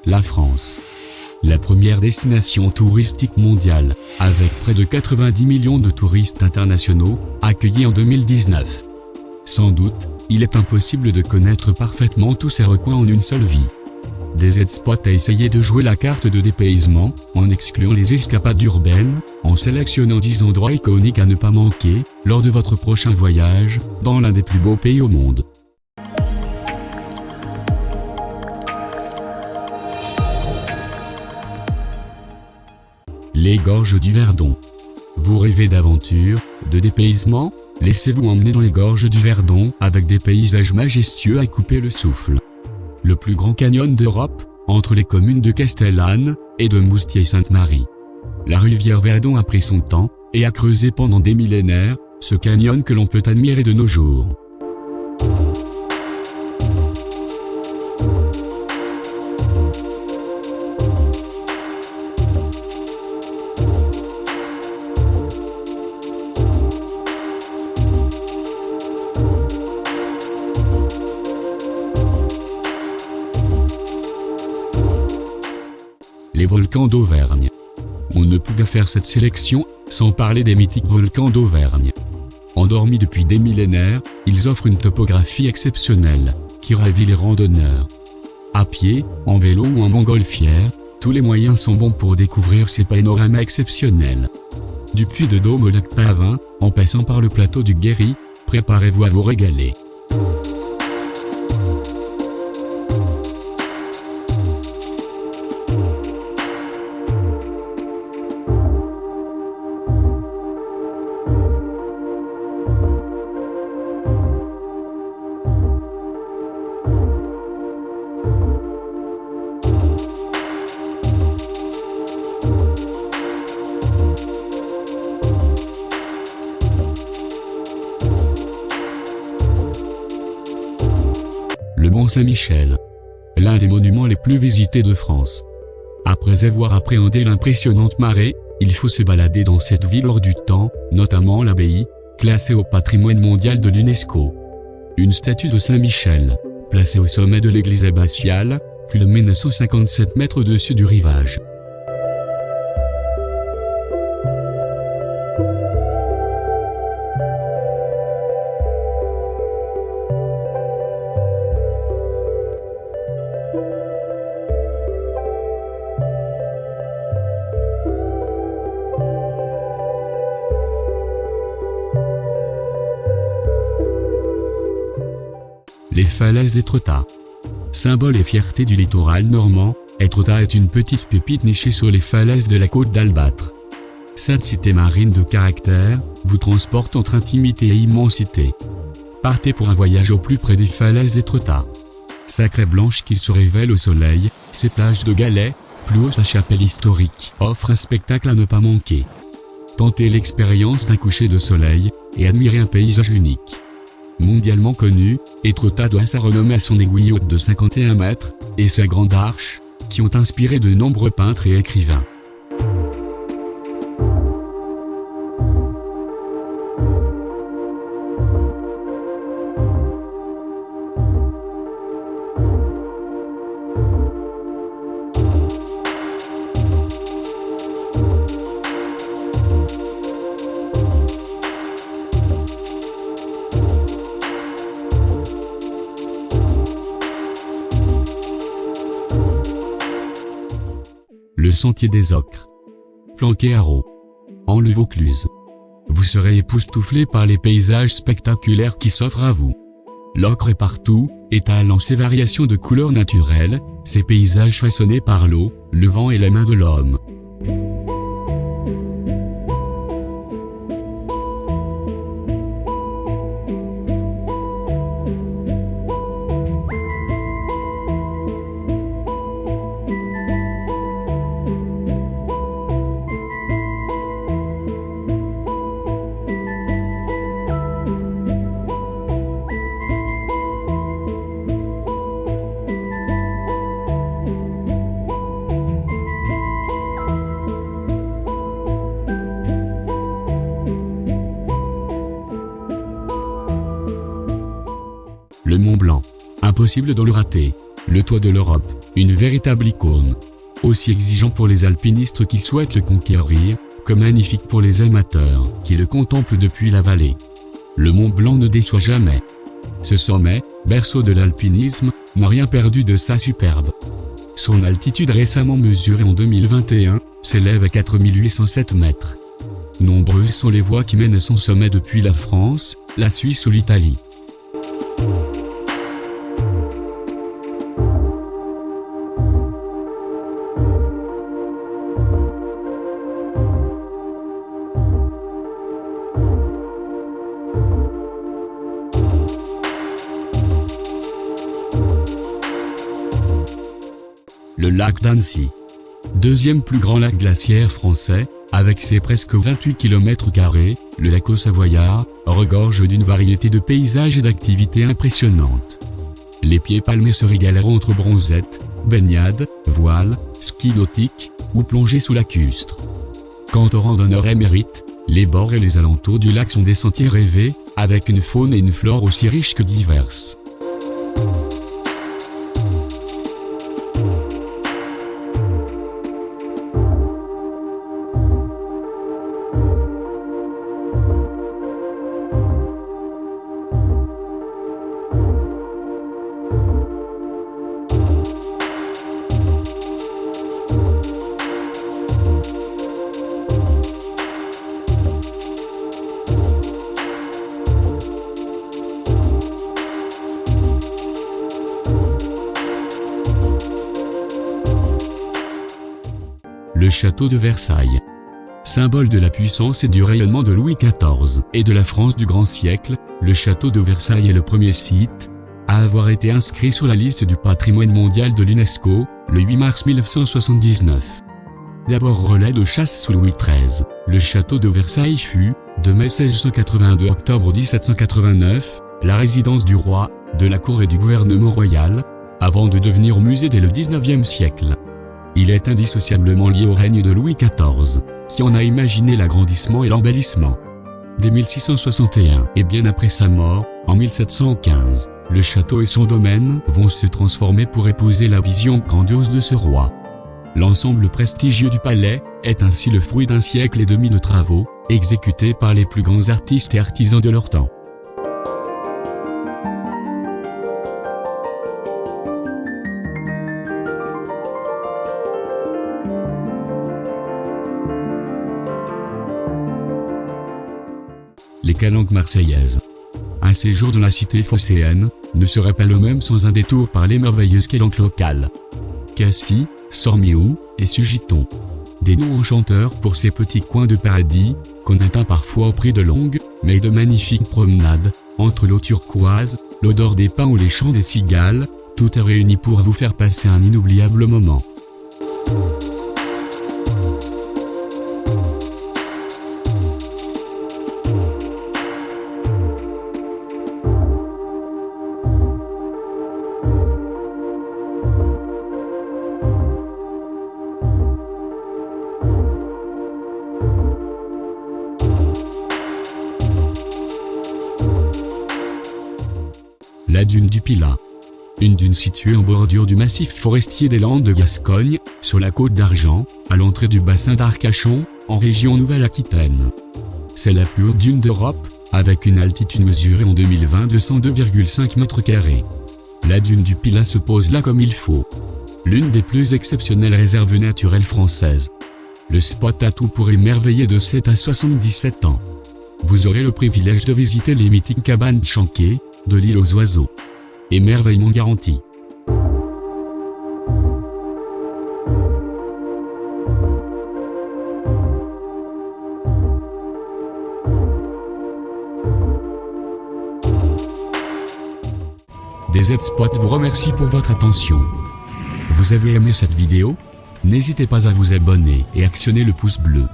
la France. La première destination touristique mondiale, avec près de 90 millions de touristes internationaux, accueillis en 2019. Sans doute, il est impossible de connaître parfaitement tous ces recoins en une seule vie. DZ Spot a essayé de jouer la carte de dépaysement, en excluant les escapades urbaines, en sélectionnant 10 endroits iconiques à ne pas manquer, lors de votre prochain voyage, dans l'un des plus beaux pays au monde. Les gorges du Verdon. Vous rêvez d'aventure, de dépaysement? Laissez-vous emmener dans les gorges du Verdon avec des paysages majestueux à couper le souffle. Le plus grand canyon d'Europe, entre les communes de Castellane et de Moustier-Sainte-Marie. La rivière Verdon a pris son temps et a creusé pendant des millénaires ce canyon que l'on peut admirer de nos jours. Les volcans d'Auvergne. On ne pouvait faire cette sélection sans parler des mythiques volcans d'Auvergne. Endormis depuis des millénaires, ils offrent une topographie exceptionnelle, qui ravit les randonneurs. À pied, en vélo ou en montgolfière, tous les moyens sont bons pour découvrir ces panoramas exceptionnels. Du Puy de Dôme au lac Pavin, en passant par le plateau du Guéry, préparez-vous à vous régaler. Le Mont Saint-Michel. L'un des monuments les plus visités de France. Après avoir appréhendé l'impressionnante marée, il faut se balader dans cette ville hors du temps, notamment l'abbaye, classée au patrimoine mondial de l'UNESCO. Une statue de Saint-Michel, placée au sommet de l'église abbatiale, culmine à 157 mètres au-dessus du rivage. Les falaises d'Étretat. Symbole et fierté du littoral normand, Étretat est une petite pépite nichée sur les falaises de la côte d'Albâtre. Cette cité marine de caractère vous transporte entre intimité et immensité. Partez pour un voyage au plus près des falaises d'Étretat. Sacrée blanche qu'il se révèle au soleil, ses plages de galets, plus haut sa chapelle historique, offrent un spectacle à ne pas manquer. Tentez l'expérience d'un coucher de soleil et admirez un paysage unique. Mondialement connu, Étretat doit sa renommée à son aiguille haute de 51 mètres, et sa grande arche, qui ont inspiré de nombreux peintres et écrivains. Le sentier des Ocres. Planqué à Raux, en le Vaucluse. Vous serez époustouflé par les paysages spectaculaires qui s'offrent à vous. L'ocre est partout, étalant ses variations de couleurs naturelles, ces paysages façonnés par l'eau, le vent et la main de l'homme. Le Mont Blanc. Impossible de le rater. Le toit de l'Europe. une véritable icône. Aussi exigeant pour les alpinistes qui souhaitent le conquérir, que magnifique pour les amateurs qui le contemplent depuis la vallée. Le Mont Blanc ne déçoit jamais. Ce sommet, berceau de l'alpinisme, n'a rien perdu de sa superbe. Son altitude récemment mesurée en 2021, s'élève à 4807 mètres. Nombreuses sont les voies qui mènent à son sommet depuis la France, la Suisse ou l'Italie. Le lac d'Annecy. Deuxième plus grand lac glaciaire français, avec ses presque 28 km², le lac au Savoyard regorge d'une variété de paysages et d'activités impressionnantes. Les pieds palmés se régaleront entre bronzettes, baignades, voiles, ski nautique ou plongée sous lacustre. Quant aux randonneurs émérites, les bords et les alentours du lac sont des sentiers rêvés, avec une faune et une flore aussi riches que diverses. Le château de Versailles. Symbole de la puissance et du rayonnement de Louis XIV et de la France du grand siècle, le château de Versailles est le premier site à avoir été inscrit sur la liste du patrimoine mondial de l'UNESCO, le 8 mars 1979. D'abord relais de chasse sous Louis XIII, le château de Versailles fut, de mai 1682 à octobre 1789, la résidence du roi, de la cour et du gouvernement royal, avant de devenir musée dès le 19e siècle. Il est indissociablement lié au règne de Louis XIV, qui en a imaginé l'agrandissement et l'embellissement. Dès 1661 et bien après sa mort, en 1715, le château et son domaine vont se transformer pour épouser la vision grandiose de ce roi. L'ensemble prestigieux du palais est ainsi le fruit d'un siècle et demi de travaux, exécutés par les plus grands artistes et artisans de leur temps. Les calanques marseillaises. Un séjour dans la cité phocéenne ne serait pas le même sans un détour par les merveilleuses calanques locales. Cassis, Sormiou et Sugiton. Des noms enchanteurs pour ces petits coins de paradis, qu'on atteint parfois au prix de longues, mais de magnifiques promenades, entre l'eau turquoise, l'odeur des pins ou les chants des cigales, tout est réuni pour vous faire passer un inoubliable moment. La dune du Pilat. Une dune située en bordure du massif forestier des Landes de Gascogne, sur la côte d'Argent, à l'entrée du bassin d'Arcachon, en région Nouvelle-Aquitaine. C'est la plus haute dune d'Europe, avec une altitude mesurée en 2020 de 102,5 m². La dune du Pilat se pose là comme il faut. L'une des plus exceptionnelles réserves naturelles françaises. Le spot a tout pour émerveiller de 7 à 77 ans. Vous aurez le privilège de visiter les mythiques cabanes Chanquet, de l'île aux oiseaux. Émerveillement garanti. DZ-Spot vous remercie pour votre attention. Vous avez aimé cette vidéo? N'hésitez pas à vous abonner et actionner le pouce bleu.